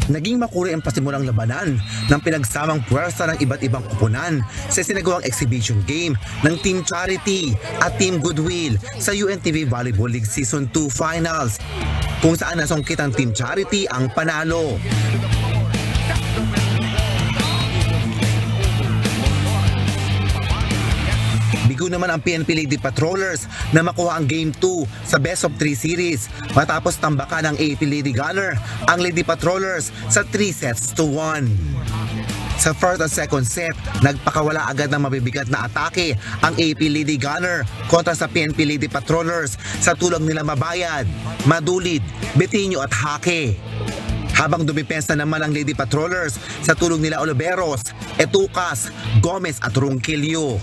Naging makulay ang pasimulang labanan ng pinagsamang puwersa ng iba't ibang koponan sa sinagawang exhibition game ng Team Charity at Team Goodwill sa UNTV Volleyball League Season 2 Finals, kung saan nasungkit ang Team Charity ang panalo. Bigo naman ang PNP Lady Patrollers na makuha ang Game 2 sa Best of 3 series matapos tambakan ng AP Lady Gunner ang Lady Patrollers sa 3-1. Sa first at second set, nagpakawala agad ng mabibigat na atake ang AP Lady Gunner kontra sa PNP Lady Patrollers sa tulong nila Mabayad, Madulid, Betinho at Hake. Habang dumipensa naman ang Lady Patrollers sa tulong nila Oliveros, Etucas, Gomez at Ronquillo.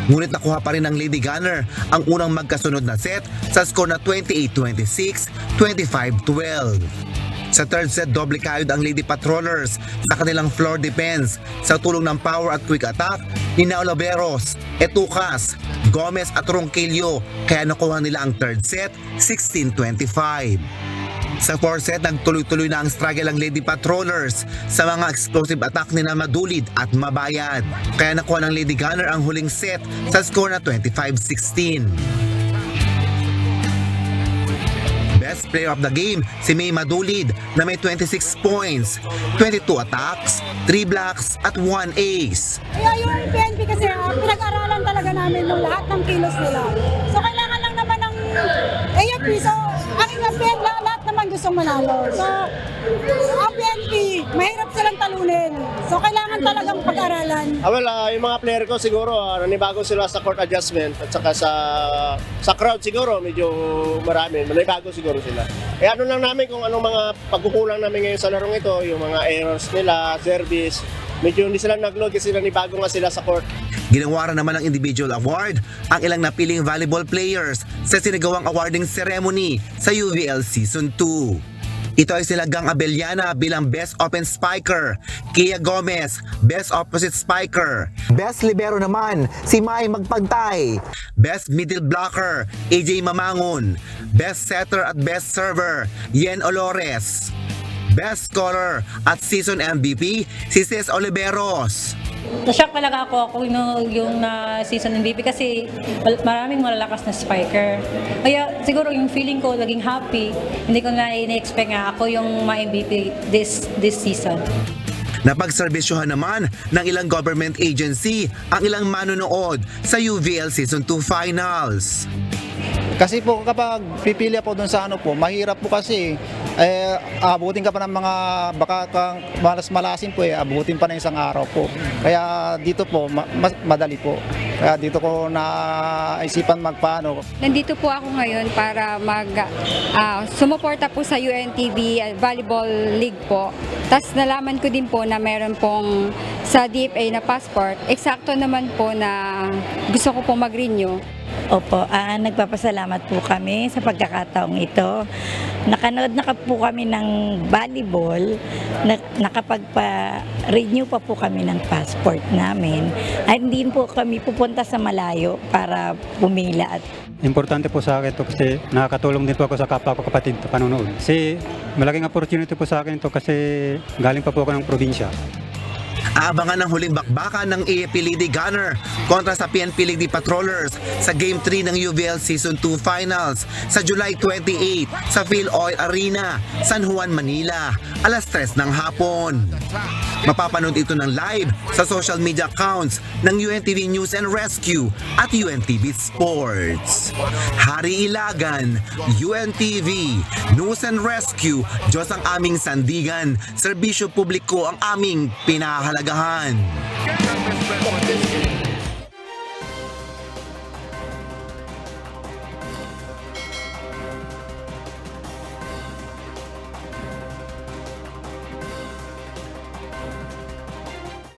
Ngunit nakuha pa rin ng Lady Gunner ang unang magkasunod na set sa score na 28-26, 25-12. Sa third set, doble kayod ang Lady Patrollers sa kanilang floor defense sa tulong ng power at quick attack ni Oliveros, Etucas, Gomez at Ronquillo, kaya nakuha nila ang third set 16-25. Sa fourth set, nagtuloy-tuloy na ang struggle ng Lady Patrollers sa mga explosive attack ni na Madulid at Mabayad. Kaya nakuha ng Lady Gunner ang huling set sa score na 25-16. Best player of the game, si May Madulid na may 26 points, 22 attacks, 3 blocks at 1 ace. Kaya yung PNP kasi pinag-aralan talaga namin ng lahat ng kilos nila. So kailangan lang naman ng AFP. So ang PNP lahat naman gustong manalo. So ang PNP, mahirap silang talunin. So kailangan talagang pag-aralan. Yung mga player ko siguro nanibago sila sa court adjustment at saka sa crowd siguro medyo marami. Nanibago siguro sila. Ano lang namin kung anong mga pagkukulang namin ngayon sa larong ito, yung mga errors nila, service, medyo hindi sila nag-load kasi nanibago nga sila sa court. Ginawa rin naman ng individual award ang ilang napiling volleyball players sa sinagawang awarding ceremony sa UVL Season 2. Ito ay sila Gang Abellana bilang Best Open Spiker, Kia Gomez, Best Opposite Spiker, Best Libero naman si Mai Magpagtay, Best Middle Blocker, AJ Mamangon, Best Setter at Best Server, Yen Olores, Best Scorer at Season MVP si Ces Oliveros. Na-shock talaga ako yung season MVP kasi maraming malalakas na spiker. Kaya siguro yung feeling ko naging happy. Hindi ko na ina-expect nga ako yung ma-MVP this season. Napagserbisyohan naman ng ilang government agency ang ilang manonood sa UVL Season 2 Finals. Kasi po kapag pipili po doon sa mahirap po kasi abutin ka pa ng mga baka kang malasin po abutin pa ng isang araw po. Kaya dito po mas madali po. Kaya dito ko naisipan magpaano. Nandito po ako ngayon para sumuporta po sa UNTV Volleyball League po. Tapos nalaman ko din po na meron pong sa DFA na passport. Eksakto naman po na gusto ko pong mag-renew. Opo, nagpapasalamat po kami sa pagkakataong ito. Nakanood na po kami ng volleyball, nakapagpa-renew pa po kami ng passport namin. At hindi po kami pupunta sa malayo para pumila. Importante po sa akin ito kasi nakakatulong din po ako sa kapwa ko kapatid sa panonood. Kasi malaking opportunity po sa akin ito kasi galing pa po ako ng probinsya. Aabangan ang huling bakbakan ng AFP Lady Gunner kontra sa PNP Lady Patrollers sa Game 3 ng UVL Season 2 Finals sa July 28 sa Phil Oil Arena, San Juan, Manila, alas 3 ng hapon. Mapapanood ito ng live sa social media accounts ng UNTV News and Rescue at UNTV Sports. Hari Ilagan, UNTV News and Rescue, Diyos ang aming sandigan, serbisyo publiko ang aming pinahahalagahan.